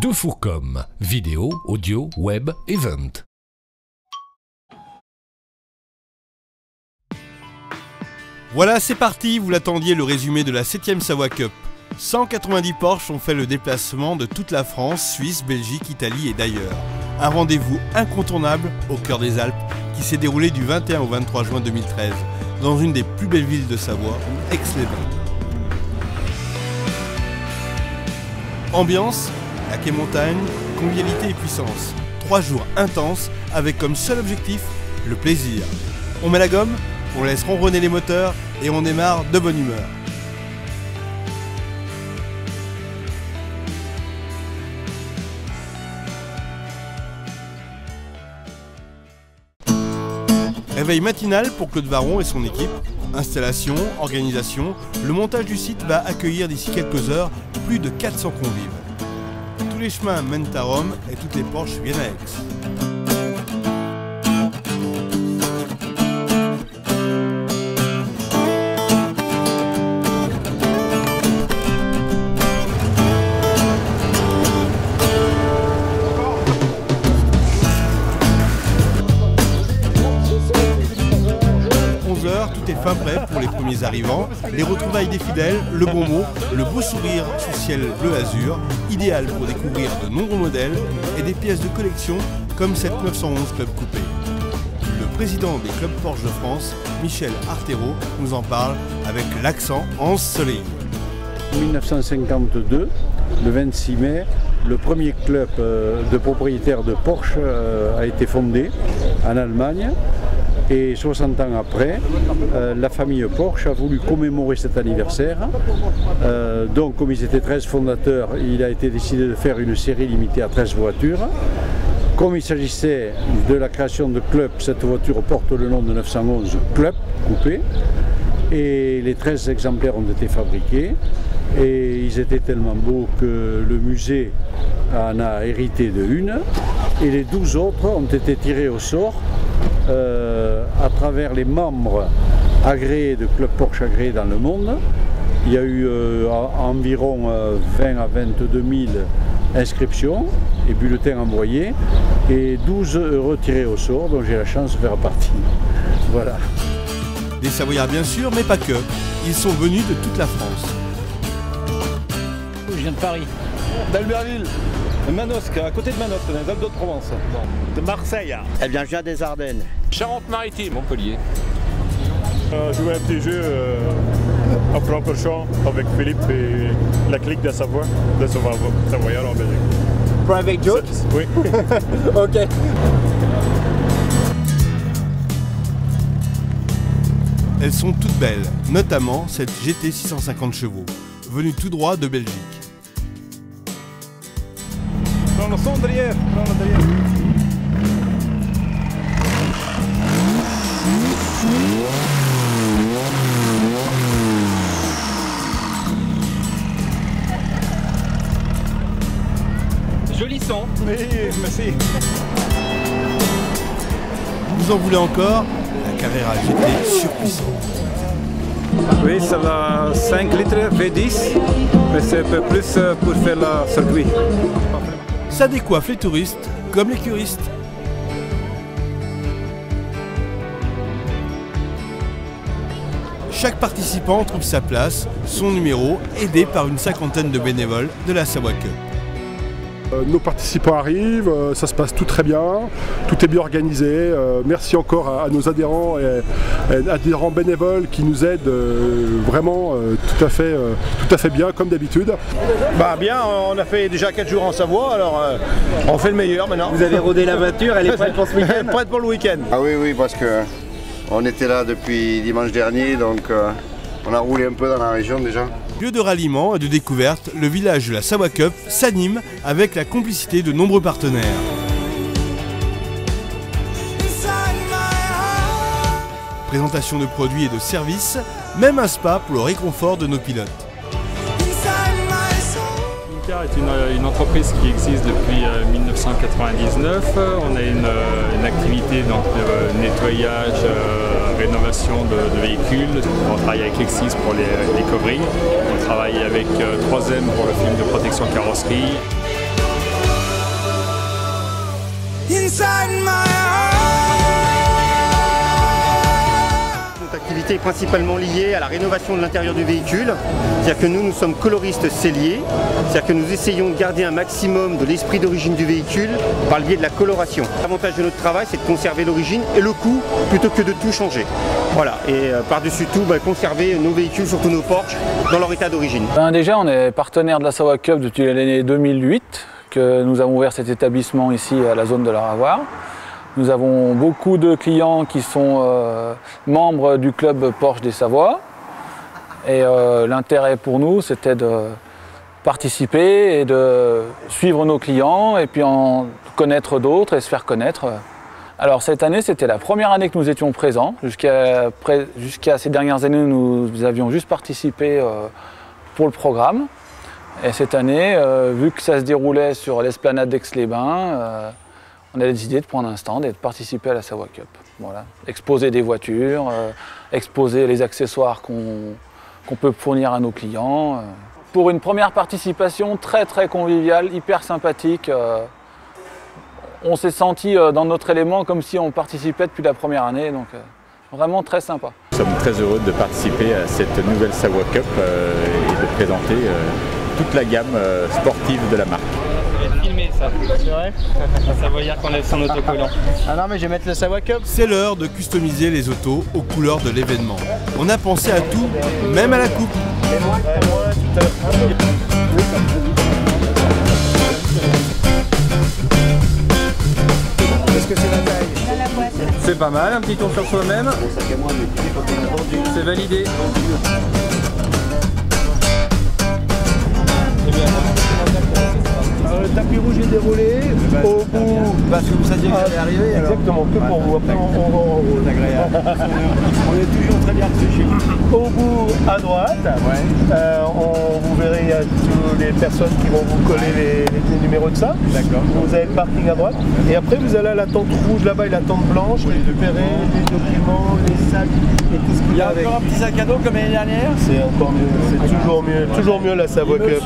2fourcom, vidéo, audio, web, event. Voilà, c'est parti, vous l'attendiez, le résumé de la 7e Savoie Cup. 190 Porsche ont fait le déplacement de toute la France, Suisse, Belgique, Italie et d'ailleurs. Un rendez-vous incontournable au cœur des Alpes qui s'est déroulé du 21 au 23 juin 2013 dans une des plus belles villes de Savoie, Aix-les-Bains. Ambiance, lac et montagne, convivialité et puissance. 3 jours intenses avec comme seul objectif le plaisir. On met la gomme, on laisse ronronner les moteurs et on démarre de bonne humeur. Réveil matinal pour Claude Varon et son équipe. Installation, organisation, le montage du site va accueillir d'ici quelques heures plus de 400 convives. Tous les chemins mènent à Rome et toutes les Porsche viennent à Aix. Tout est fin prêt pour les premiers arrivants, les retrouvailles des fidèles, le bon mot, le beau sourire sous ciel bleu azur, idéal pour découvrir de nombreux modèles et des pièces de collection comme cette 911 Club Coupé. Le président des clubs Porsche de France, Michel Artero, nous en parle avec l'accent ensoleillé. En 1952, le 26 mai, le premier club de propriétaires de Porsche a été fondé en Allemagne. Et 60 ans après, la famille Porsche a voulu commémorer cet anniversaire. Donc comme ils étaient 13 fondateurs, il a été décidé de faire une série limitée à 13 voitures. Comme il s'agissait de la création de club, cette voiture porte le nom de 911 Club Coupé. Et les 13 exemplaires ont été fabriqués. Et ils étaient tellement beaux que le musée en a hérité de une. Et les 12 autres ont été tirés au sort à travers les membres agréés de clubs Porsche agréés dans le monde. Il y a eu environ 20 à 22 000 inscriptions et bulletins envoyés et 12 retirés au sort dont j'ai la chance de faire partie. Voilà. Des Savoyards bien sûr, mais pas que. Ils sont venus de toute la France. Je viens de Paris. D'Albertville, de Manosque, à côté de Manosque, dans les Alpes de Provence. De Marseille. Eh bien, je viens des Ardennes. Charente-Maritime, Montpellier. Jouer un petit jeu à Francorchamps avec Philippe et la clique de Savoie, de Savoyards en Belgique. Private joke? Oui. Ok. Elles sont toutes belles, notamment cette GT 650 chevaux, venue tout droit de Belgique. Dans le son derrière, dans le derrière. Joli son. Oui, merci. Vous en voulez encore? La Carrera GT surpuissante. Oui, ça va 5 litres V10, mais c'est un peu plus pour faire le circuit. Ça décoiffe les touristes comme les curistes. Chaque participant trouve sa place, son numéro, aidé par une cinquantaine de bénévoles de la Savoie Cup. Nos participants arrivent, ça se passe tout très bien, tout est bien organisé. Merci encore à nos adhérents et adhérents bénévoles qui nous aident vraiment tout à fait bien, comme d'habitude. Bah bien, on a fait déjà 4 jours en Savoie, alors on fait le meilleur maintenant. Vous avez rodé la voiture, elle est prête pour ce week-end? Prête pour le week-end. Ah oui, parce que on était là depuis dimanche dernier, donc on a roulé un peu dans la région déjà. Lieu de ralliement et de découverte, le village de la Savoie Cup s'anime avec la complicité de nombreux partenaires. Présentation de produits et de services, même un spa pour le réconfort de nos pilotes. Incar est une entreprise qui existe depuis 1999. On a une activité donc, de nettoyage, rénovation de véhicules. On travaille avec Lexis pour les coverings. On travaille avec 3M pour le film de protection carrosserie. inside my heart. Notre activité est principalement liée à la rénovation de l'intérieur du véhicule. C'est-à-dire que nous sommes coloristes selliers. C'est-à-dire que nous essayons de garder un maximum de l'esprit d'origine du véhicule par le biais de la coloration. L'avantage de notre travail, c'est de conserver l'origine et le coût plutôt que de tout changer. Voilà, et par-dessus tout, conserver nos véhicules, surtout nos Porsche, dans leur état d'origine. Déjà, on est partenaire de la Savoie Cup depuis l'année 2008, que nous avons ouvert cet établissement ici à la zone de la Ravoir. Nous avons beaucoup de clients qui sont membres du club Porsche des Savoies. Et l'intérêt pour nous, c'était de participer et de suivre nos clients et puis en connaître d'autres et se faire connaître. Alors cette année, c'était la première année que nous étions présents. Jusqu'à ces dernières années, nous avions juste participé pour le programme. Et cette année, vu que ça se déroulait sur l'esplanade d'Aix-les-Bains, on a décidé de prendre un stand et de participer à la Savoie Cup. Voilà. Exposer des voitures, exposer les accessoires qu'on peut fournir à nos clients. Pour une première participation très conviviale, hyper sympathique. On s'est senti dans notre élément comme si on participait depuis la première année, donc vraiment très sympa. Nous sommes très heureux de participer à cette nouvelle Savoie Cup et de présenter toute la gamme sportive de la marque. Filmer ça, c'est vrai. Ça veut dire qu'on est son autocollant. Ah non mais je vais mettre le Savoie Cup. C'est l'heure de customiser les autos aux couleurs de l'événement. On a pensé à tout, même à la coupe. Est-ce que c'est la taille? C'est pas mal, un petit tour sur soi-même. C'est validé. Le tapis rouge est déroulé au bout. Parce que vous saviez que j'allais arriver. Exactement, que pour vous. Après, on est toujours très bien reçus chez vous. Au bout à droite, vous verrez, il y a toutes les personnes qui vont vous coller les numéros de ça. D'accord. Vous avez le parking à droite. Et après, vous allez à la tente rouge là-bas et la tente blanche, récupérer les documents, les sacs et tout ce qu'il y a. Il y a encore un petit sac à dos comme l'année dernière. C'est encore mieux, c'est toujours mieux. Toujours mieux la Savoie Cup.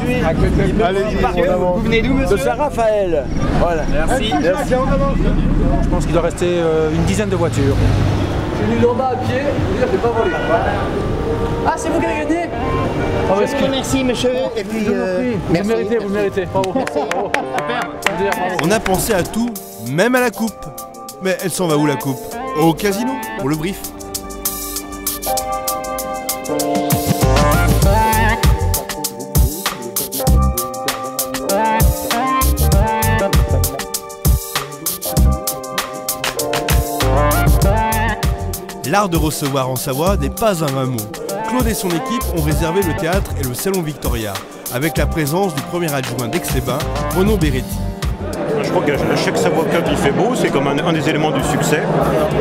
Allez-y, vous venez d'où, monsieur? De Saint-Raphaël. Voilà. Merci. Je pense qu'il doit rester une dizaine de voitures. Je suis venu en bas à pied, je n'ai pas volé. Ah, c'est vous qui avez gagné? Je vous remercie, monsieur. Et puis, vous méritez, vous méritez. Bravo. Bravo. On a pensé à tout, même à la coupe. Mais elle s'en va où la coupe? Au casino, pour le brief. L'art de recevoir en Savoie n'est pas un vain mot. Claude et son équipe ont réservé le théâtre et le salon Victoria, avec la présence du premier adjoint d'Aix-les-Bains, Renaud Beretti. Je crois qu'à chaque Savoie Cup il fait beau, c'est comme un des éléments du succès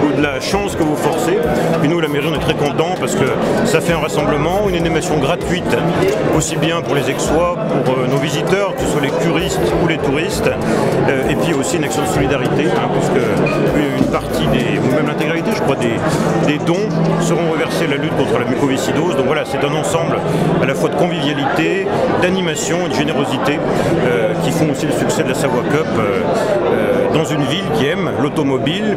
ou de la chance que vous forcez. Et nous, la mairie, on est très contents parce que ça fait un rassemblement, une animation gratuite, aussi bien pour les Aixois, pour nos visiteurs, que ce soit les curistes ou les touristes, et puis aussi une action de solidarité, puisque une partie ou même l'intégralité, je crois, des dons seront reversés à la lutte contre la mucoviscidose. Donc voilà, c'est un ensemble à la fois de convivialité, d'animation et de générosité qui font aussi le succès de la Savoie Cup. Dans une ville qui aime l'automobile.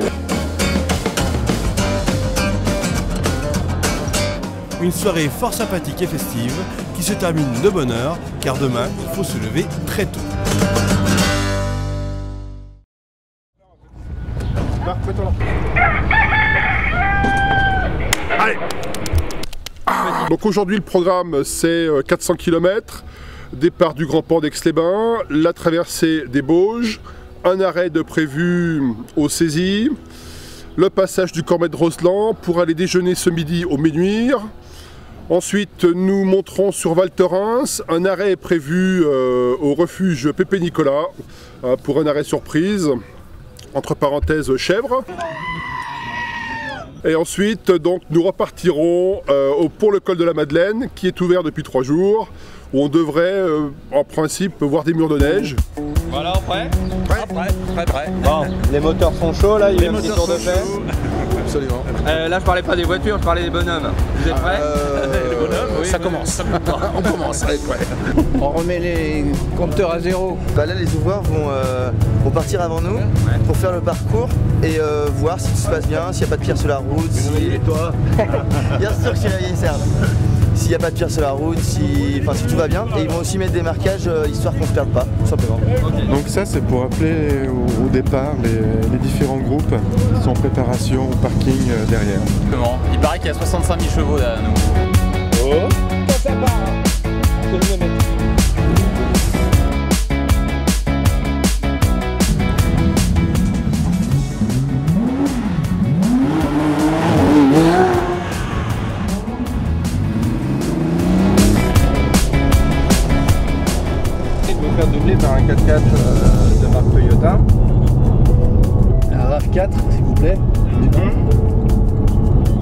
Une soirée fort sympathique et festive qui se termine de bonne heure, car demain, il faut se lever très tôt. Allez. Donc aujourd'hui le programme c'est 400 km. Départ du Grand Port d'Aix-les-Bains, la traversée des Bauges, un arrêt de prévu au Cézy, le passage du Cormet de Roseland pour aller déjeuner ce midi au Ménuire. Ensuite, nous monterons sur Val Thorens, un arrêt est prévu au refuge Pépé Nicolas pour un arrêt surprise, entre parenthèses chèvre. Et ensuite, donc, nous repartirons pour le col de la Madeleine, qui est ouvert depuis 3 jours, où on devrait, en principe, voir des murs de neige. Voilà, prêt? Prêt. Bon, les moteurs sont chauds là, il y a un petit tour de fait. Absolument. Là, je parlais pas des voitures, je parlais des bonhommes. Vous êtes prêts? Les bonhommes, ça commence. On commence à être prêt. On remet les compteurs à zéro. Bah là, les ouvreurs vont partir avant nous pour faire le parcours et voir si tout se passe bien, s'il n'y a pas de pierre sur la route. Et toi? Bien sûr que je suis réveillé, Serge. S'il n'y a pas de pierre sur la route, si tout va bien. Et ils vont aussi mettre des marquages histoire qu'on ne se perde pas, tout simplement. Donc ça, c'est pour appeler au départ les différents groupes qui sont en préparation au parking derrière. Il paraît qu'il y a 65 000 chevaux derrière nous. Oh, ça part, hein. Je vais le mettre. Doublé par un 4x4 de marque Toyota. Un RAV4 s'il vous plaît.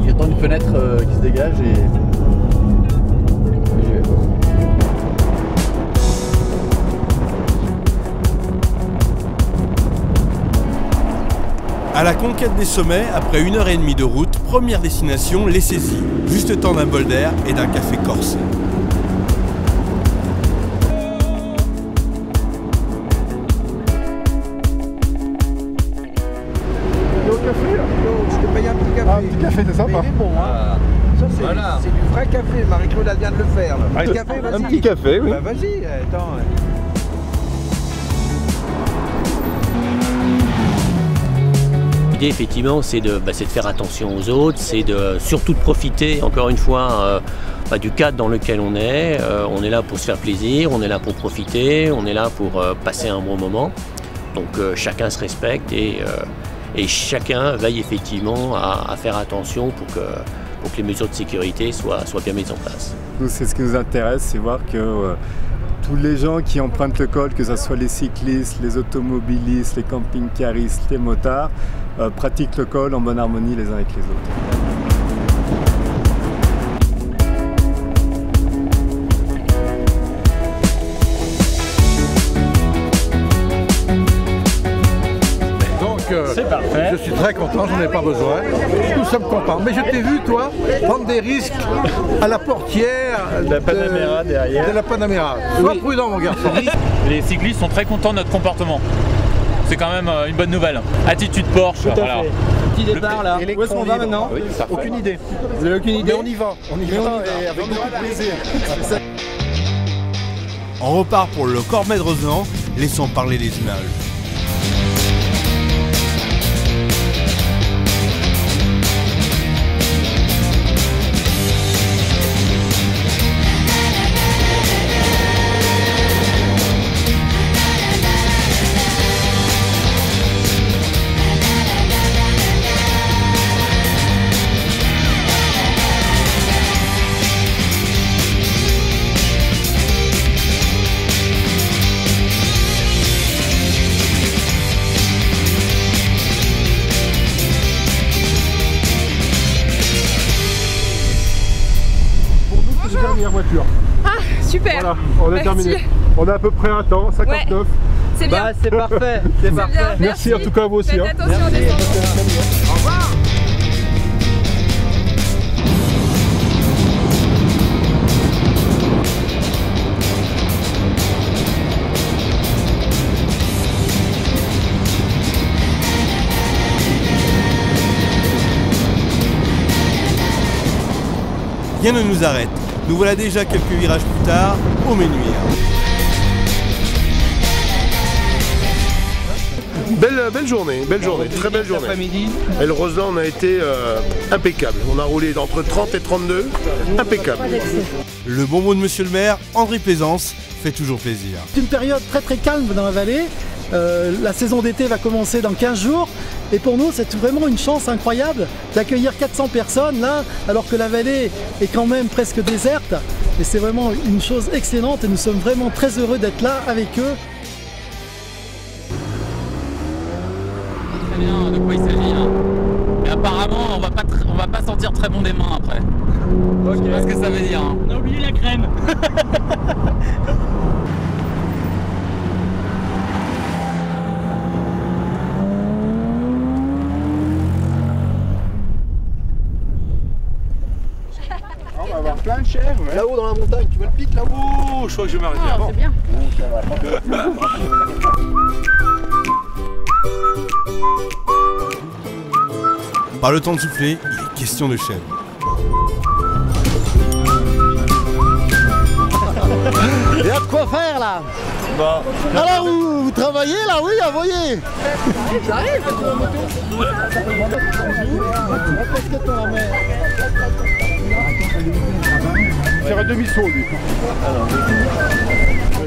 J'attends une fenêtre qui se dégage et j'y vais. À la conquête des sommets, après 1h30 de route, première destination, les saisies. Juste temps d'un bol d'air et d'un café corse. Je te paye un petit café. Un petit café, c'est sympa. Il est bon, hein. Ça, c'est du vrai café. Marie-Claude, elle vient de le faire. Là. Un petit café, vas-y. Un petit café, oui. Bah, vas-y, attends. L'idée, effectivement, c'est de faire attention aux autres, c'est surtout de profiter, encore une fois, du cadre dans lequel on est. On est là pour se faire plaisir, on est là pour profiter, on est là pour passer un bon moment. Donc chacun se respecte et chacun veille effectivement à faire attention pour que les mesures de sécurité soient bien mises en place. C'est ce qui nous intéresse, c'est voir que tous les gens qui empruntent le col, que ce soit les cyclistes, les automobilistes, les camping-caristes, les motards, pratiquent le col en bonne harmonie les uns avec les autres. C'est parfait. Je suis très content, j'en ai pas besoin. Nous sommes contents. Mais je t'ai vu, toi, prendre des risques à la portière de la Panamera derrière. De la Panamera. Sois prudent, mon garçon. Les cyclistes sont très contents de notre comportement. C'est quand même une bonne nouvelle. Attitude Porsche. Tout à voilà. fait. Petit départ là. Où est-ce qu'on va maintenant? Aucune idée. Vous avez aucune idée? Mais on y va. On y va et avec beaucoup de plaisir. On repart pour le Cormet de Rosan, laissons parler les images. Dernière voiture. Ah, super. Voilà, on a terminé. On a à peu près un temps, 59. Ouais. C'est bien. Bah, c'est parfait. C'est parfait. Bien. Merci en tout cas à vous aussi. Faites attention aux descentes. Au revoir. Rien ne nous arrête. Nous voilà déjà quelques virages plus tard, au Ménuire. Belle journée, très belle journée. Et le Rosan, on a été impeccable. On a roulé entre 30 et 32, impeccable. Le bon mot de monsieur le maire, André Plaisance, fait toujours plaisir. C'est une période très calme dans la vallée. La saison d'été va commencer dans 15 jours. Et pour nous, c'est vraiment une chance incroyable d'accueillir 400 personnes là, alors que la vallée est quand même presque déserte. Et c'est vraiment une chose excellente et nous sommes vraiment très heureux d'être là avec eux. Très bien de quoi il s'agit. Hein. Mais apparemment, on va pas sentir très bon des mains après. Okay. Je sais pas ce que ça veut dire. Hein. On a oublié la crème. On va avoir plein de chèvres. Là-haut dans la montagne, tu vois le pic là-haut. Je crois que je vais m'arrêter Oh, avant. c'est bien. Par le temps de souffler, il est question de chèvre. Il y a de quoi faire là. Alors vous travaillez là, oui, envoyez. J'arrive. Faire un demi-saut lui.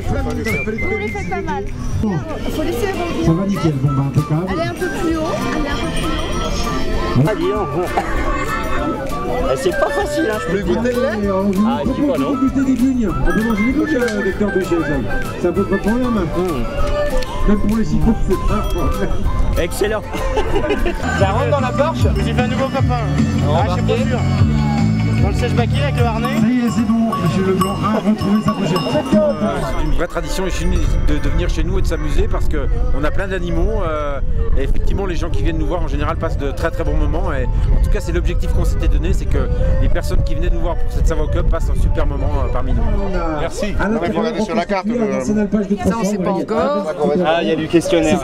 Vous les faites pas mal. Il faut laisser rebondir. Ça va nickel, bon bah impeccable. Allez un peu plus haut. Allez un peu plus haut. Ah, dis donc. C'est pas facile, hein, je peux goûter le lait. Ah, un petit peu, non? Goûter des bugnes. On peut manger des bugnes, docteur Béchet, ça. C'est un peu pas de problème. Même pour les cyclos, c'est pas un problème. Excellent. Ça rentre dans la Porsche. Vous y fait un nouveau copain. Ah, je suis pas sûr. Dans le sèche-baquet avec le harnais. Ça y est, c'est bon, monsieur Leblanc a retrouvé sa pochette. C'est une vraie tradition de venir chez nous et de s'amuser parce qu'on a plein d'animaux et effectivement les gens qui viennent nous voir en général passent de très très bons moments et en tout cas c'est l'objectif qu'on s'était donné, c'est que les personnes qui venaient nous voir pour cette Savoie Cup passent un super moment parmi nous. Merci. On va regarder sur la carte. Ça on sait pas encore. Ah, il y a du questionnaire.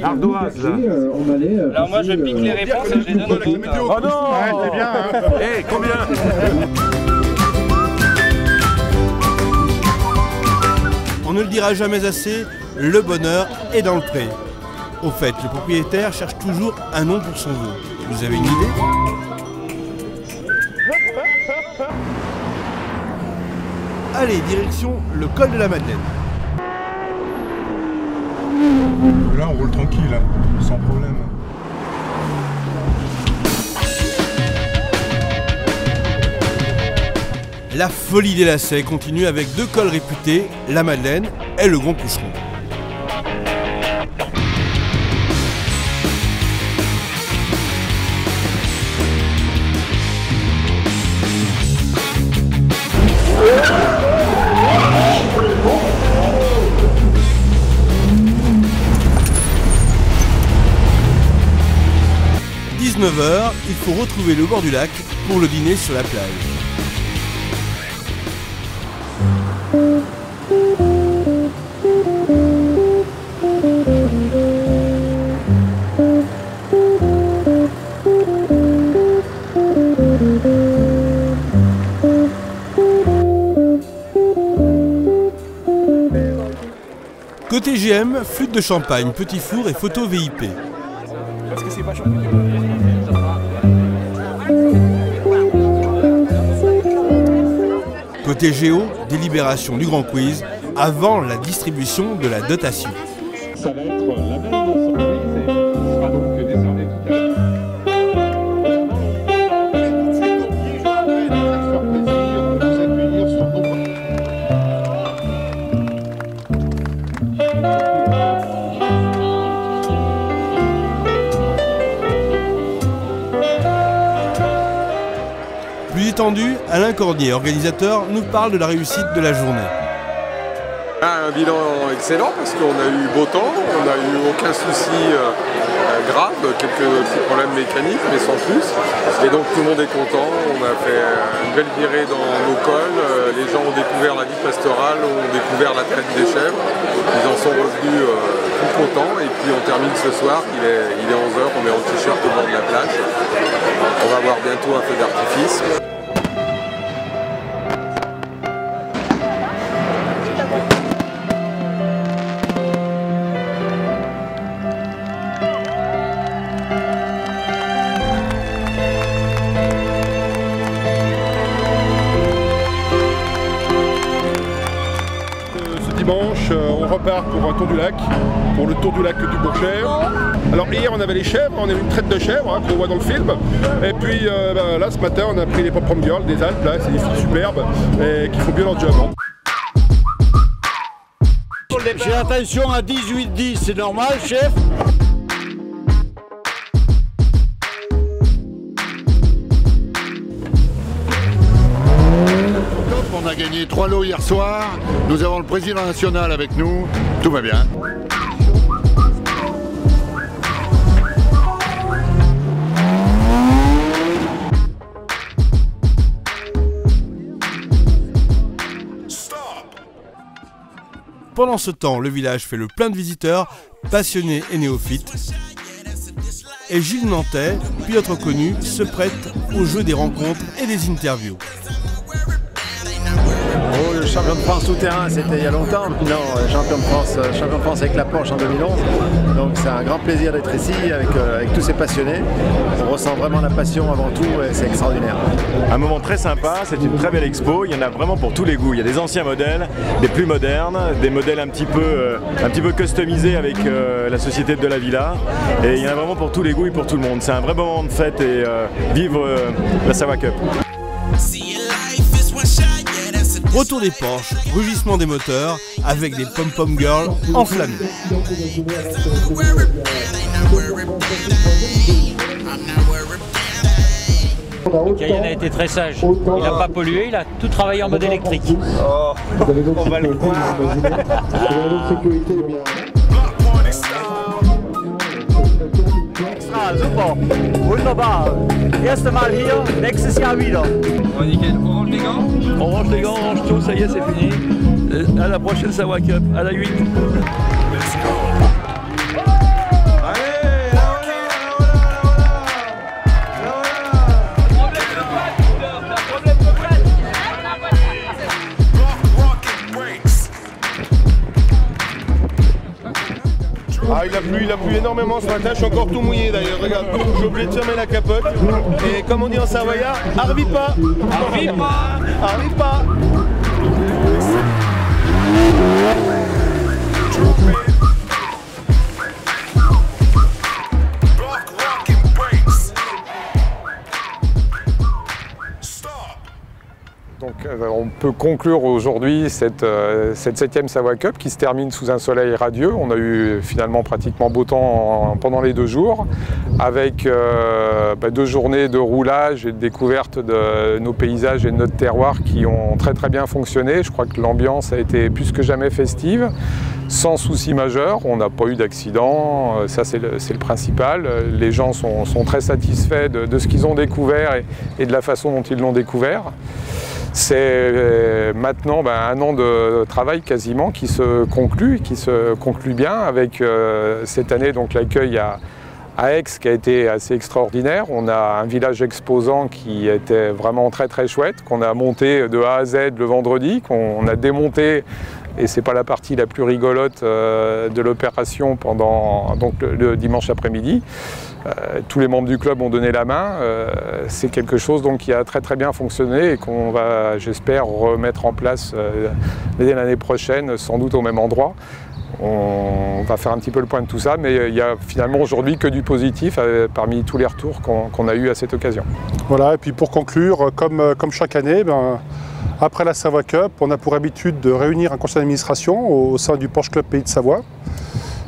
Ardoise là. Alors moi je pique les réponses et je les donne au compte. Oh non, c'est bien. Eh, combien? On ne le dira jamais assez, le bonheur est dans le pré. Au fait, le propriétaire cherche toujours un nom pour son veau. Vous avez une idée? Allez, direction le col de la Madeleine. Là on roule tranquille, sans problème. La folie des lacets continue avec deux cols réputés, la Madeleine et le Grand Coucheron. « 19h, il faut retrouver le bord du lac pour le dîner sur la plage. Côté GM, flûte de champagne, petit four et photo VIP. Est-ce que c'est pas chaud? Côté Géo, délibération du Grand Quiz avant la distribution de la dotation. Ça va être la belle surprise et qui sera donc décerné tout à l'heure. Plus étendu, Alain Cordier, organisateur, nous parle de la réussite de la journée. Un bilan excellent parce qu'on a eu beau temps, on n'a eu aucun souci grave, quelques petits problèmes mécaniques mais sans plus. Et donc tout le monde est content, on a fait une belle virée dans nos cols, les gens ont découvert la vie pastorale, ont découvert la traite des chèvres, ils en sont revenus tout contents et puis on termine ce soir, il est 11h, on est en t-shirt au bord de la plage. On va avoir bientôt un feu d'artifice. Dimanche, on repart pour un tour du lac, pour le tour du lac du Bourget. Alors hier on avait les chèvres, on a eu une traite de chèvres qu'on voit dans le film. Et puis là ce matin on a pris les pom-pom girls des Alpes, là c'est des filles superbes et qui font bien leur job. J'ai attention à 18-10, c'est normal chef? On a gagné 3 lots hier soir, nous avons le président national avec nous, tout va bien. Pendant ce temps, le village fait le plein de visiteurs, passionnés et néophytes. Et Gilles Nantais, pilote reconnu, se prête au jeu des rencontres et des interviews. Oh, le champion de France tout-terrain, c'était il y a longtemps. Non, champion de France avec la Porsche en 2011. Donc c'est un grand plaisir d'être ici avec tous ces passionnés. On ressent vraiment la passion avant tout et c'est extraordinaire. Un moment très sympa, c'est une très belle expo. Il y en a vraiment pour tous les goûts. Il y a des anciens modèles, des plus modernes, des modèles un petit peu customisés avec la société de la Villa. Et il y en a vraiment pour tous les goûts et pour tout le monde. C'est un vrai moment de fête et vivre la Savoie Cup. Retour des Porsche, rugissement des moteurs, avec des pom-pom girls enflammées. Cayenne a été très sage. Il n'a pas pollué, il a tout travaillé en mode électrique. Oh, on va le croire. Super, wunderbar. Erste Mal hier, nächstes Jahr wieder. On nickel. Orange les gants. Orange les gants, orange tout, ça y est, c'est fini. À la prochaine Savoie Cup, à la 8. Ah, il a plu énormément ce matin, je suis encore tout mouillé d'ailleurs, regarde, j'ai oublié de fermer la capote. Et comme on dit en savoyard, arvi pas. Arvi pas. Arvi pas. Donc on peut conclure aujourd'hui cette 7e Savoie Cup qui se termine sous un soleil radieux. On a eu finalement pratiquement beau temps pendant les 2 jours avec 2 journées de roulage et de découverte de nos paysages et de notre terroir qui ont très bien fonctionné. Je crois que l'ambiance a été plus que jamais festive, sans souci majeur. On n'a pas eu d'accident, ça c'est le principal. Les gens sont très satisfaits de ce qu'ils ont découvert et de la façon dont ils l'ont découvert. C'est maintenant un an de travail quasiment qui se conclut bien avec cette année donc l'accueil à Aix qui a été assez extraordinaire. On a un village exposant qui était vraiment très chouette, qu'on a monté de A à Z le vendredi, qu'on a démonté, et c'est pas la partie la plus rigolote de l'opération pendant le dimanche après-midi. Tous les membres du club ont donné la main. C'est quelque chose donc, qui a très bien fonctionné et qu'on va, j'espère, remettre en place dès l'année prochaine, sans doute au même endroit. On va faire un petit peu le point de tout ça, mais il n'y a finalement aujourd'hui que du positif parmi tous les retours qu'on a eus à cette occasion. Voilà, et puis pour conclure, comme chaque année, après la Savoie Cup, on a pour habitude de réunir un conseil d'administration au sein du Porsche Club Pays de Savoie,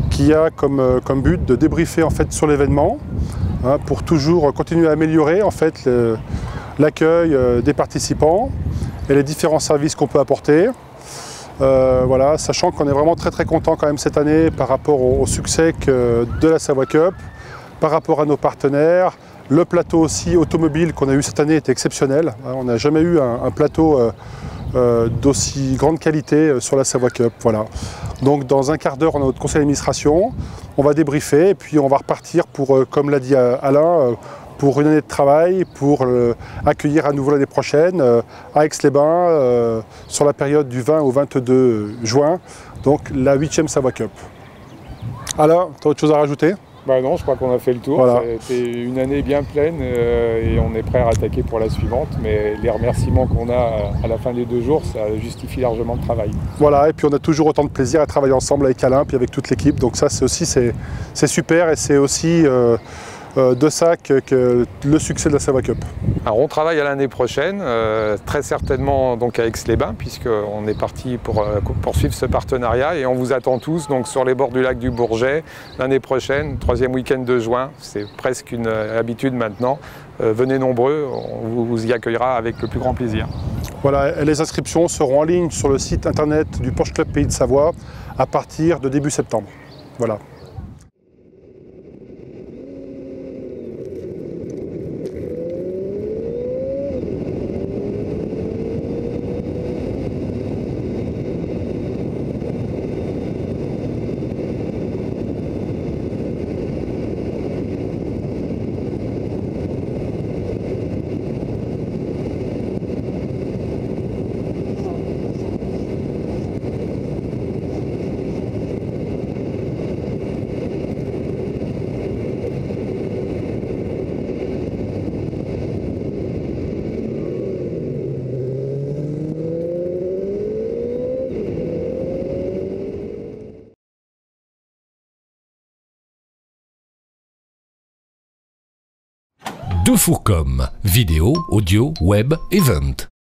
qui a comme but de débriefer en fait, sur l'événement, pour toujours continuer à améliorer en fait, l'accueil des participants et les différents services qu'on peut apporter. Voilà, sachant qu'on est vraiment très content quand même cette année par rapport au succès de la Savoie Cup, par rapport à nos partenaires. Le plateau aussi automobile qu'on a eu cette année était exceptionnel. On n'a jamais eu un plateau d'aussi grande qualité sur la Savoie Cup. Voilà. Donc dans un quart d'heure, on a notre conseil d'administration, on va débriefer et puis on va repartir pour, comme l'a dit Alain, pour une année de travail, pour accueillir à nouveau l'année prochaine à Aix-les-Bains sur la période du 20 au 22 juin, donc la 8e Savoie Cup. Alain, tu as autre chose à rajouter ? Non, je crois qu'on a fait le tour. Voilà. C'était une année bien pleine et on est prêt à attaquer pour la suivante. Mais les remerciements qu'on a à la fin des 2 jours, ça justifie largement le travail. Voilà, et puis on a toujours autant de plaisir à travailler ensemble avec Alain et avec toute l'équipe. Donc ça, c'est super et c'est aussi de ça que le succès de la Savoie Cup. Alors on travaille à l'année prochaine, très certainement donc à Aix-les-Bains, puisqu'on est parti pour poursuivre ce partenariat et on vous attend tous donc, sur les bords du lac du Bourget l'année prochaine, 3e week-end de juin. C'est presque une habitude maintenant. Venez nombreux, on vous y accueillera avec le plus grand plaisir. Voilà, et les inscriptions seront en ligne sur le site internet du Porsche Club Pays de Savoie à partir de début septembre. Voilà. 2fourcom, vidéo, audio, web, event.